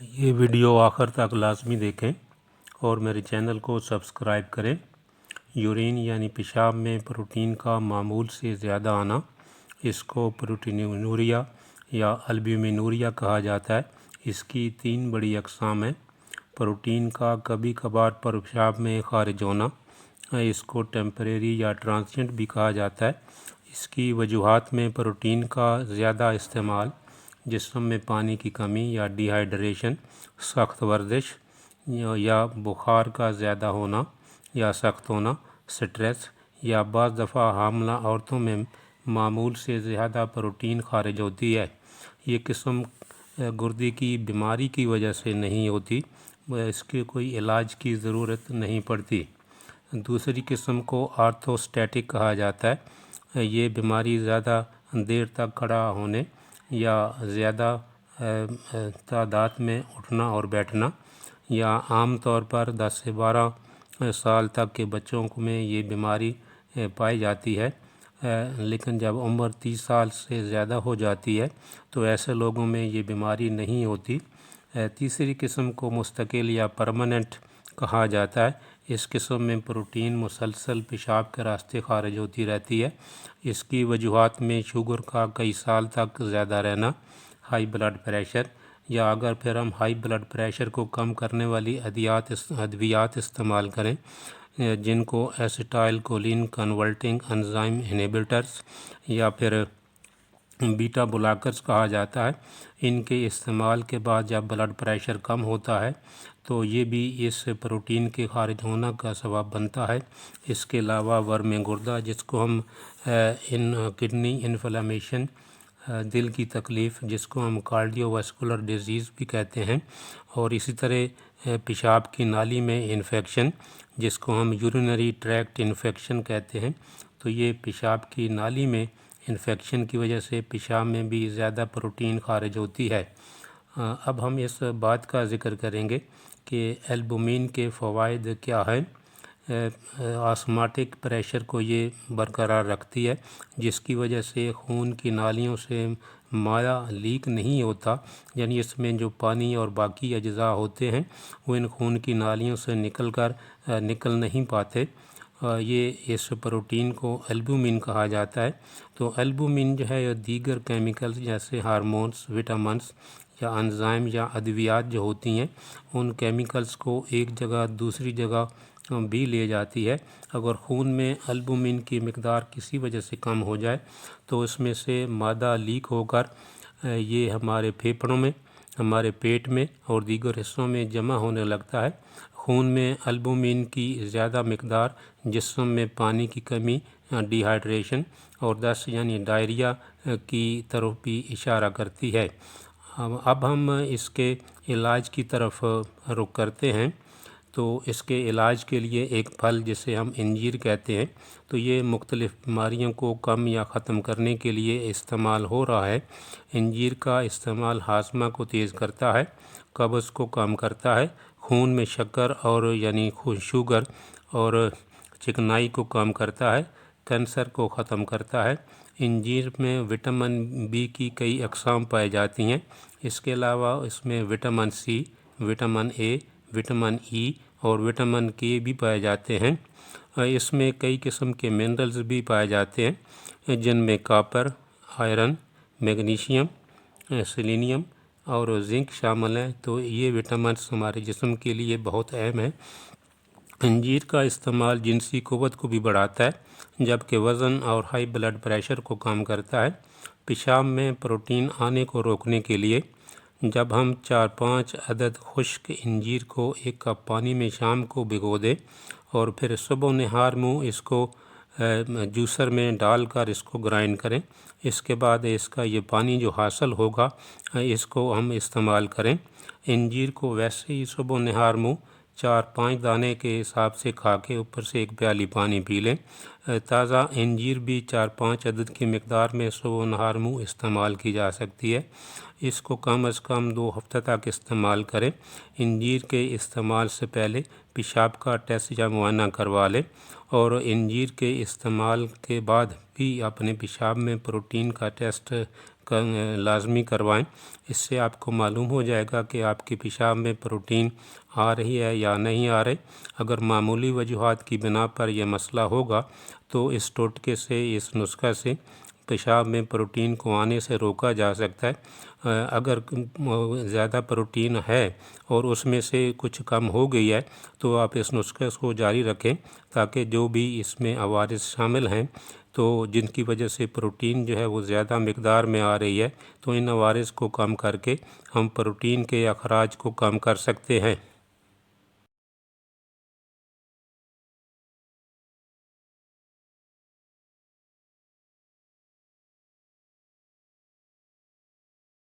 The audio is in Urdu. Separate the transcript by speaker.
Speaker 1: یہ ویڈیو آخر تک لازمی دیکھیں اور میرے چینل کو سبسکرائب کریں۔ یورین یعنی پیشاب میں پروٹین کا معمول سے زیادہ آنا، اس کو پروٹینوریا یا البیومینوریا کہا جاتا ہے۔ اس کی 3 بڑی اقسام ہیں۔ پروٹین کا کبھی کبھار پیشاب میں خارج ہونا، اس کو ٹیمپریری یا ٹرانزینٹ بھی کہا جاتا ہے۔ اس کی وجوہات میں پروٹین کا زیادہ استعمال، جسم میں پانی کی کمی یا ڈی ہائیڈریشن، سخت ورزش یا بخار کا زیادہ ہونا یا سخت ہونا، سٹریس، یا بعض دفعہ حاملہ عورتوں میں معمول سے زیادہ پروٹین خارج ہوتی ہے۔ یہ قسم گردے کی بیماری کی وجہ سے نہیں ہوتی، اس کے کوئی علاج کی ضرورت نہیں پڑتی۔ دوسری قسم کو آرتھوسٹیٹک کہا جاتا ہے۔ یہ بیماری زیادہ دیر تک کھڑا ہونے یا زیادہ تعداد میں اٹھنا اور بیٹھنا، یا عام طور پر 10 سے 12 سال تک کے بچوں میں یہ بیماری پائی جاتی ہے، لیکن جب عمر 30 سال سے زیادہ ہو جاتی ہے تو ایسے لوگوں میں یہ بیماری نہیں ہوتی۔ تیسری قسم کو مستقل یا پرماننٹ کہا جاتا ہے۔ اس قسم میں پروٹین مسلسل پیشاب کے راستے خارج ہوتی رہتی ہے۔ اس کی وجوہات میں شوگر کا کئی سال تک زیادہ رہنا، ہائی بلڈ پریشر، یا اگر پھر ہم ہائی بلڈ پریشر کو کم کرنے والی ادویات استعمال کریں جن کو ایسیٹائل کولین کنورٹنگ انزائم انہیبیٹرز یا پھر بیٹا بلاکرز کہا جاتا ہے، ان کے استعمال کے بعد جب بلڈ پریشر کم ہوتا ہے تو یہ بھی اس پروٹین کے خارج ہونا کا سبب بنتا ہے۔ اس کے علاوہ ورم گردہ، جس کو ہم کڈنی انفلیمیشن، دل کی تکلیف جس کو ہم کارڈیو واسکولر ڈیزیز بھی کہتے ہیں، اور اسی طرح پیشاب کی نالی میں انفیکشن جس کو ہم یورینری ٹریکٹ انفیکشن کہتے ہیں، تو یہ پیشاب کی نالی میں انفیکشن کی وجہ سے پیشاب میں بھی زیادہ پروٹین خارج ہوتی ہے۔ اب ہم اس بات کا ذکر کریں گے کہ البومین کے فوائد کیا ہیں۔ آسماٹک پریشر کو یہ برقرار رکھتی ہے، جس کی وجہ سے خون کی نالیوں سے مائع لیک نہیں ہوتا، یعنی اس میں جو پانی اور باقی اجزاء ہوتے ہیں وہ ان خون کی نالیوں سے نکل نہیں پاتے۔ یہ اس پروٹین کو البومین کہا جاتا ہے۔ تو البومین جو ہے دیگر کیمیکلز جیسے ہارمونز، وٹامنز یا انزائم یا ادویات جو ہوتی ہیں، ان کیمیکلز کو ایک جگہ دوسری جگہ بھی لے جاتی ہے۔ اگر خون میں البومین کی مقدار کسی وجہ سے کم ہو جائے تو اس میں سے مادہ لیک ہو کر یہ ہمارے پھیپھڑوں میں، ہمارے پیٹ میں اور دیگر حصوں میں جمع ہونے لگتا ہے۔ خون میں البومین کی زیادہ مقدار جسم میں پانی کی کمی، ڈی ہائیڈریشن اور دست یعنی ڈائریا کی طرف بھی اشارہ کرتی ہے۔ اب ہم اس کے علاج کی طرف رخ کرتے ہیں۔ تو اس کے علاج کے لیے ایک پھل جسے ہم انجیر کہتے ہیں، تو یہ مختلف بیماریوں کو کم یا ختم کرنے کے لیے استعمال ہو رہا ہے۔ انجیر کا استعمال ہاضمہ کو تیز کرتا ہے، قبض کو کم کرتا ہے، خون میں شکر اور یعنی شوگر اور چکنائی کو کم کرتا ہے، کینسر کو ختم کرتا ہے۔ انجیر میں وٹامن بی کی کئی اقسام پائی جاتی ہیں۔ اس کے علاوہ اس میں vitamin C, vitamin A, vitamin E اور وٹامن کے بھی پائے جاتے ہیں۔ اس میں کئی قسم کے منرلز بھی پائے جاتے ہیں جن میں کاپر، آئرن، میگنیشیم، سیلینیم اور زنک شامل ہیں۔ تو یہ وٹامنز ہمارے جسم کے لیے بہت اہم ہیں۔ انجیر کا استعمال جنسی قوت کو بھی بڑھاتا ہے، جبکہ وزن اور ہائی بلڈ پریشر کو کم کرتا ہے۔ پیشاب میں پروٹین آنے کو روکنے کے لیے جب ہم 4-5 عدد خشک انجیر کو 1 کپ پانی میں شام کو بھگو دیں اور پھر صبح نہار منہ اس کو جوسر میں ڈال کر اس کو گرائنڈ کریں، اس کے بعد اس کا یہ پانی جو حاصل ہوگا اس کو ہم استعمال کریں۔ انجیر کو ویسے ہی صبح نہار منہ 4-5 دانے کے حساب سے کھا کے اوپر سے 1 پیالی پانی پی لیں۔ تازہ انجیر بھی 4-5 عدد کی مقدار میں صبح نہار منہ استعمال کی جا سکتی ہے۔ اس کو کم از کم 2 ہفتہ تک استعمال کریں۔ انجیر کے استعمال سے پہلے پیشاب کا ٹیسٹ یا معائنہ کروا لیں، اور انجیر کے استعمال کے بعد بھی اپنے پیشاب میں پروٹین کا ٹیسٹ لازمی کروائیں۔ اس سے آپ کو معلوم ہو جائے گا کہ آپ کے پیشاب میں پروٹین آ رہی ہے یا نہیں آ رہی۔ اگر معمولی وجوہات کی بنا پر یہ مسئلہ ہوگا تو اس ٹوٹکے سے، اس نسخہ سے پیشاب میں پروٹین کو آنے سے روکا جا سکتا ہے۔ اگر زیادہ پروٹین ہے اور اس میں سے کچھ کم ہو گئی ہے تو آپ اس نسخے کو جاری رکھیں، تاکہ جو بھی اس میں عوارض شامل ہیں تو جن کی وجہ سے پروٹین جو ہے وہ زیادہ مقدار میں آ رہی ہے، تو ان عوارض کو کم کر کے ہم پروٹین کے اخراج کو کم کر سکتے ہیں۔